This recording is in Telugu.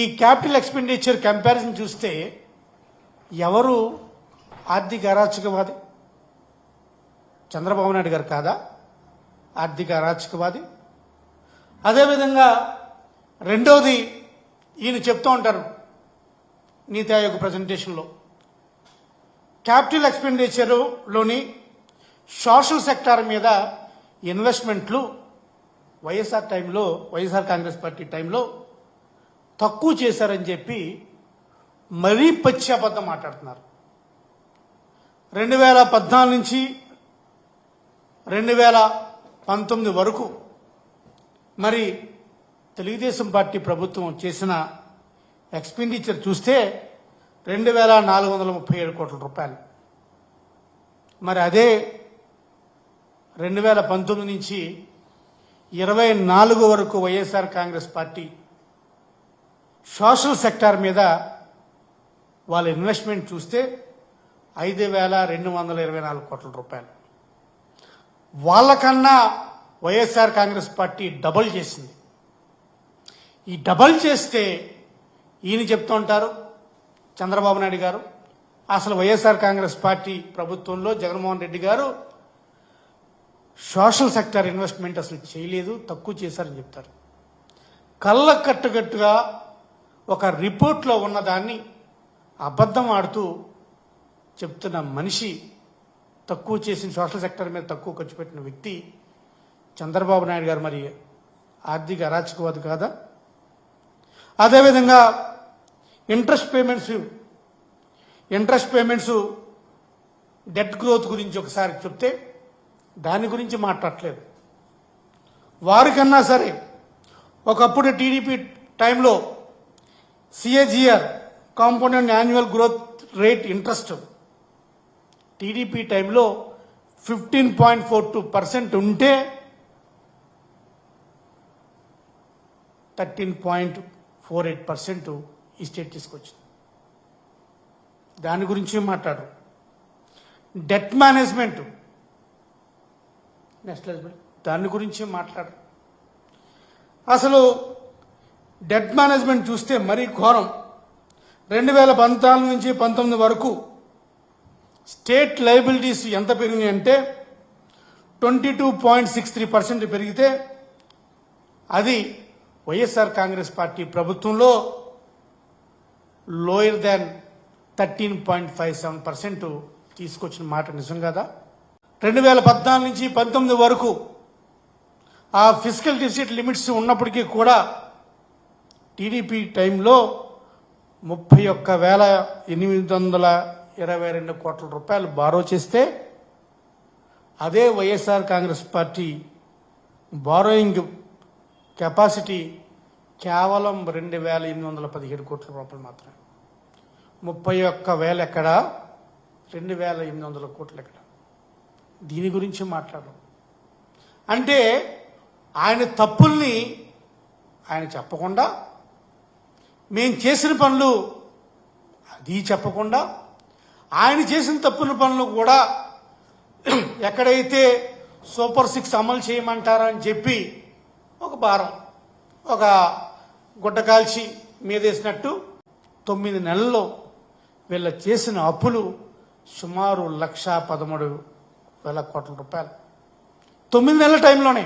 ఈ క్యాపిటల్ ఎక్స్పెండిచర్ కంపారిజన్ చూస్తే ఎవరు ఆర్థిక అరాచకవాది? చంద్రబాబు నాయుడు గారు కాదా ఆర్థిక అరాచకవాది? అదేవిధంగా రెండోది, ఈయన చెప్తూ ఉంటారు నీతి ఆయోగ్ ప్రజెంటేషన్లో, క్యాపిటల్ ఎక్స్పెండిచర్లోని సోషల్ సెక్టార్ మీద ఇన్వెస్ట్మెంట్లు వైఎస్ఆర్ కాంగ్రెస్ పార్టీ టైంలో తక్కువ చేశారని చెప్పి మరీ పచ్చి అబద్ధం మాట్లాడుతున్నారు. 2014 నుంచి 2019 వరకు మరి తెలుగుదేశం పార్టీ ప్రభుత్వం చేసిన ఎక్స్పెండిచర్ చూస్తే 2437 కోట్ల రూపాయలు. మరి అదే 2019 నుంచి 24 వరకు YSR Congress party social sector మీద వాళ్ళ ఇన్వెస్ట్మెంట్ చూస్తే 5224 కోట్ల రూపాయలు. వాళ్ళకన్నా వైఎస్ఆర్ కాంగ్రెస్ పార్టీ డబుల్ చేసింది. ఈ డబుల్ చేస్తే ఈయన చెప్తూ ఉంటారు చంద్రబాబు నాయుడు గారు, అసలు వైఎస్ఆర్ కాంగ్రెస్ పార్టీ ప్రభుత్వంలో జగన్మోహన్ రెడ్డి గారు సోషల్ సెక్టార్ ఇన్వెస్ట్మెంట్ అసలు చేయలేదు, తక్కువ చేశారని చెప్తారు. కళ్ళ కట్టుకట్టుగా ఒక రిపోర్ట్లో ఉన్నదాన్ని అబద్ధం ఆడుతూ చెప్తున్న మనిషి, తక్కువ చేసిన సోషల్ సెక్టర్ మీద తక్కువ ఖర్చు పెట్టిన వ్యక్తి చంద్రబాబు నాయుడు గారు మరి ఆర్థిక అరాచకవాది కాదా? అదేవిధంగా ఇంట్రెస్ట్ పేమెంట్స్ డెట్ గ్రోత్ గురించి ఒకసారి చెప్తే దాని గురించి మాట్లాడలేదు. వారికన్నా సరే ఒకప్పుడు టీడీపీ టైంలో CAGR compound annual growth rate interest TDP టైంలో 15.42% ఉంటే 13.48% ఈ స్టేట్ తీసుకొచ్చింది. దాని గురించి మాట్లాడరు. డెట్ మేనేజ్మెంట్ దాని గురించి మాట్లాడరు. అసలు డెట్ మేనేజ్మెంట్ చూస్తే మరీ ఘోరం. 2014 నుంచి 19 వరకు స్టేట్ లయబిలిటీస్ ఎంత పెరిగినాయి అంటే 22.63% పెరిగితే అది వైఎస్ఆర్ కాంగ్రెస్ పార్టీ ప్రభుత్వంలో లోయర్ దాన్ 13.57% తీసుకొచ్చిన మాట నిజం కదా? 2014 నుంచి 19 వరకు ఆ ఫిజికల్ డెఫిసిట్ లిమిట్స్ ఉన్నప్పటికీ కూడా టీడీపీ టైంలో 31,822 కోట్ల రూపాయలు బారో చేస్తే అదే YSR Congress party borrowing capacity కేవలం 2,817 కోట్ల రూపాయలు మాత్రమే. 31,000 ఎక్కడ, 2,800 కోట్లు ఎక్కడ? దీని గురించి మాట్లాడడం అంటే ఆయన తప్పుల్ని ఆయన చెప్పకుండా, మేం చేసిన పనులు అది చెప్పకుండా, ఆయన చేసిన తప్పుల పనులు కూడా ఎక్కడైతే సూపర్ 6 అమలు చేయమంటారని చెప్పి ఒక భారం, ఒక గుడ్డ కాల్చి మీదేసినట్టు 9 నెలల్లో వీళ్ళ చేసిన అప్పులు సుమారు 1,13,000 కోట్ల రూపాయలు 9 నెలల టైంలోనే.